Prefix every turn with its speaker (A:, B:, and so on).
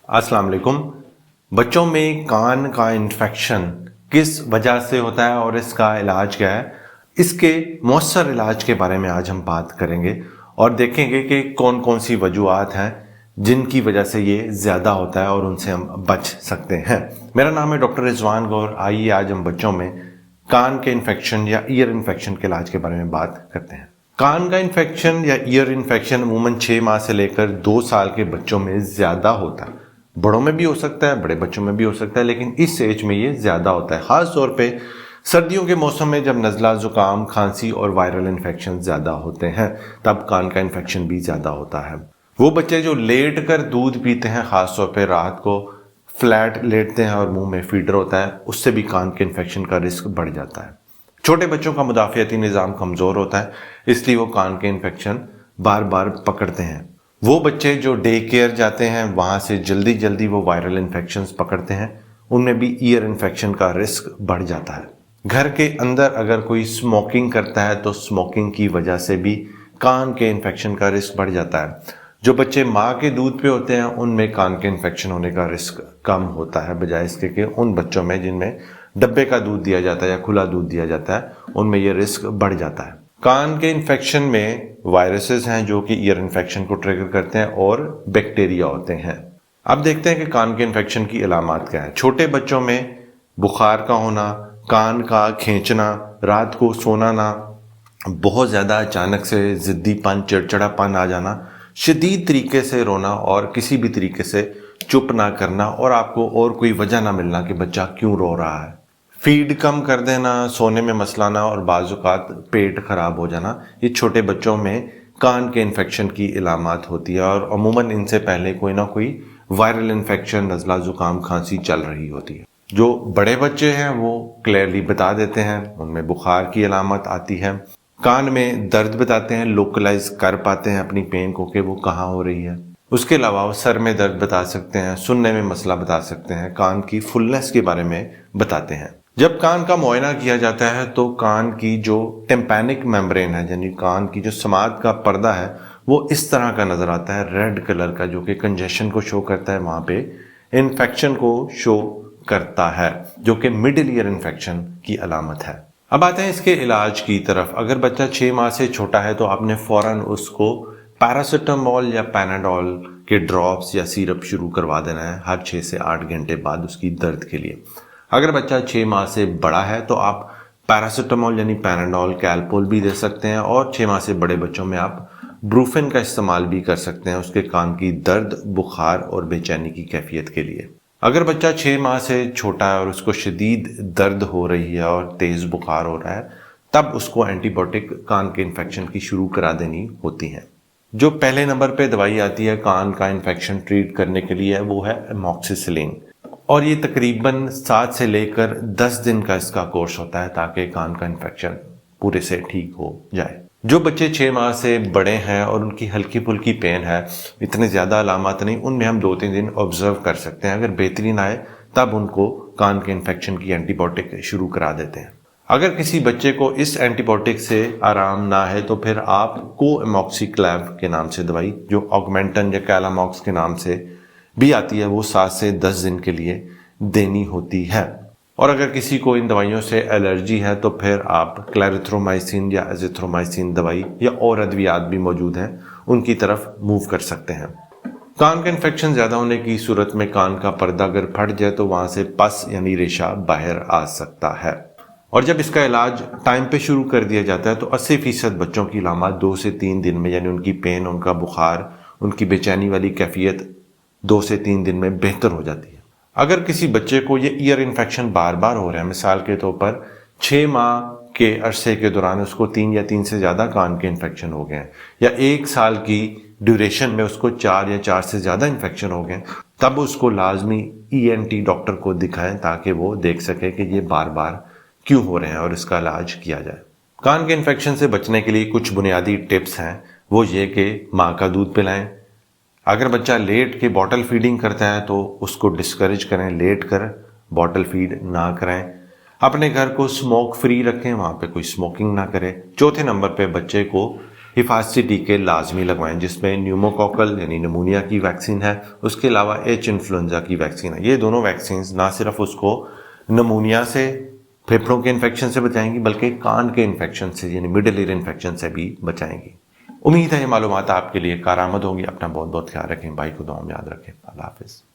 A: अस्सलाम वालेकुम। बच्चों में कान का इन्फेक्शन किस वजह से होता है और इसका इलाज क्या है, इसके मौसर इलाज के बारे में आज हम बात करेंगे और देखेंगे कि कौन कौन सी वजूहात हैं जिनकी वजह से ये ज़्यादा होता है और उनसे हम बच सकते हैं। मेरा नाम है डॉक्टर रिजवान गौर। आइए आज हम बच्चों में कान के इन्फेक्शन या ईयर इन्फेक्शन के इलाज के बारे में बात करते हैं। कान का इन्फेक्शन या ईयर इन्फेक्शन अमूमन 6 माह से लेकर 2 साल के बच्चों में ज़्यादा होता है। बड़ों में भी हो सकता है, बड़े बच्चों में भी हो सकता है, लेकिन इस एज में ये ज़्यादा होता है। ख़ास तौर पे सर्दियों के मौसम में जब नज़ला, ज़ुकाम, खांसी और वायरल इन्फेक्शन ज़्यादा होते हैं तब कान का इन्फेक्शन भी ज़्यादा होता है। वो बच्चे जो लेट कर दूध पीते हैं, ख़ास तौर पे रात को फ्लैट लेटते हैं और मुंह में फीडर होता है, उससे भी कान के इन्फेक्शन का रिस्क बढ़ जाता है। छोटे बच्चों का मुदाफ़ियती निज़ाम कमज़ोर होता है, इसलिए वो कान के इन्फेक्शन बार बार पकड़ते हैं। वो बच्चे जो डे केयर जाते हैं वहाँ से जल्दी जल्दी वो वायरल इन्फेक्शंस पकड़ते हैं, उनमें भी ईयर इन्फेक्शन का रिस्क बढ़ जाता है। घर के अंदर अगर कोई स्मोकिंग करता है तो स्मोकिंग की वजह से भी कान के इन्फेक्शन का रिस्क बढ़ जाता है। जो बच्चे माँ के दूध पे होते हैं उनमें कान के इन्फेक्शन होने का रिस्क कम होता है, बजाय इसके कि उन बच्चों में जिनमें डब्बे का दूध दिया जाता है या खुला दूध दिया जाता है उनमें यह रिस्क बढ़ जाता है। कान के इन्फेक्शन में वायरसेस हैं जो कि ईयर इन्फेक्शन को ट्रिगर करते हैं और बैक्टीरिया होते हैं। अब देखते हैं कि कान के इन्फेक्शन की अलामात क्या है। छोटे बच्चों में बुखार का होना, कान का खींचना, रात को सोना ना, बहुत ज़्यादा अचानक से ज़िद्दीपन, चिड़चिड़ापन आ जाना, शदीद तरीके से रोना और किसी भी तरीके से चुप ना करना और आपको और कोई वजह ना मिलना कि बच्चा क्यों रो रहा है, फीड कम कर देना, सोने में मसला ना और बाज़-औक़ात पेट ख़राब हो जाना, ये छोटे बच्चों में कान के इन्फेक्शन की इलामात होती है और अमूमन इनसे पहले कोई ना कोई वायरल इन्फेक्शन, नज़ला, ज़ुकाम, खांसी चल रही होती है। जो बड़े बच्चे हैं वो क्लियरली बता देते हैं, उनमें बुखार की अलामत आती है, कान में दर्द बताते हैं, लोकलाइज कर पाते हैं अपनी पेन को कि वो कहाँ हो रही है। उसके अलावा वो सर में दर्द बता सकते हैं, सुनने में मसला बता सकते हैं, कान की फुलनेस के बारे में बताते हैं। जब कान का मुआयना किया जाता है तो कान की जो टिम्पैनिक मेम्ब्रेन है, यानी कान की जो समात का पर्दा है, वो इस तरह का नजर आता है, रेड कलर का, जो कि कंजेशन को शो करता है, वहां पे इन्फेक्शन को शो करता है, जो कि मिडिल ईयर इन्फेक्शन की अलामत है। अब आते हैं इसके इलाज की तरफ। अगर बच्चा 6 माह से छोटा है तो आपने फौरन उसको पैरासिटामोल या पैनाडोल के ड्रॉप्स या सिरप शुरू करवा देना है हर 6 से 8 घंटे बाद उसकी दर्द के लिए। अगर बच्चा 6 माह से बड़ा है तो आप पैरासिटामोल यानी पैनाडोल, कैलपोल भी दे सकते हैं और 6 माह से बड़े बच्चों में आप ब्रूफेन का इस्तेमाल भी कर सकते हैं उसके कान की दर्द, बुखार और बेचैनी की कैफियत के लिए। अगर बच्चा 6 माह से छोटा है और उसको शदीद दर्द हो रही है और तेज़ बुखार हो रहा है, तब उसको एंटीबायोटिक कान के इन्फेक्शन की शुरू करा देनी होती है। जो पहले नंबर पे दवाई आती है कान का इन्फेक्शन ट्रीट करने के लिए वो है एमॉक्सिसिलिन, और ये तकरीबन 7 से लेकर 10 दिन का इसका कोर्स होता है ताकि कान का इन्फेक्शन पूरे से ठीक हो जाए। जो बच्चे 6 माह से बड़े हैं और उनकी हल्की फुल्की पेन है, इतने ज़्यादा अलामत नहीं, उनमें हम 2-3 दिन ऑब्जर्व कर सकते हैं। अगर बेहतरी ना आए तब उनको कान के इन्फेक्शन की एंटीबायोटिक शुरू करा देते हैं। अगर किसी बच्चे को इस एंटीबायोटिक से आराम ना है तो फिर आप कोएमॉक्सिक्लेव के नाम से दवाई, जो ऑगमेंटन या कैलामॉक्स के नाम से भी आती है, वो 7 से 10 दिन के लिए देनी होती है। और अगर किसी को इन दवाइयों से एलर्जी है तो फिर आप क्लैरिथ्रोमाइसिन या एजिथ्रोमाइसिन दवाई या और अद्वियात भी मौजूद हैं, उनकी तरफ मूव कर सकते हैं। कान का इन्फेक्शन ज़्यादा होने की सूरत में कान का पर्दा अगर फट जाए तो वहाँ से पस यानी रेशा बाहर आ सकता है, और जब इसका इलाज टाइम पे शुरू कर दिया जाता है तो 80% बच्चों की अलामत 2 से 3 दिन में, यानी उनकी पेन, उनका बुखार, उनकी बेचैनी वाली कैफियत 2 से 3 दिन में बेहतर हो जाती है। अगर किसी बच्चे को ये ईयर इन्फेक्शन बार बार हो रहा है, मिसाल के तौर पर 6 माह के अरसे के दौरान उसको 3 या 3 से ज़्यादा कान के इन्फेक्शन हो गए हैं, या 1 साल की ड्यूरेशन में उसको 4 या 4 से ज़्यादा इन्फेक्शन हो गए, तब उसको लाजमी ENT डॉक्टर को दिखाएं ताकि वो देख सके कि ये बार बार क्यों हो रहे हैं और इसका इलाज किया जाए। कान के इन्फेक्शन से बचने के लिए कुछ बुनियादी टिप्स हैं, वो ये कि माँ का दूध पिलाएं। अगर बच्चा लेट के बॉटल फीडिंग करता है तो उसको डिस्करेज करें, लेट कर बॉटल फीड ना करें। अपने घर को स्मोक फ्री रखें, वहाँ पे कोई स्मोकिंग ना करे। चौथे नंबर पे बच्चे को حفاظتی ٹیکے لازمی لگوائیں، جس میں نیوموکوکل یعنی نمونیا کی ویکسین ہے، اس کے علاوہ ایچ انفلوئنزا کی ویکسین ہے۔ یہ دونوں ویکسینز نہ صرف اس کو نمونیا سے، پھیپھڑوں کے انفیکشن سے بچائیں گی، بلکہ کان کے انفیکشن سے یعنی مڈل ایئر انفیکشن سے بھی بچائیں گی۔ امید ہے یہ معلومات آپ کے لیے کارآمد ہوں گی۔ اپنا بہت بہت خیال رکھیں، بھائی کو دعاؤں میں یاد رکھیں۔ اللہ حافظ۔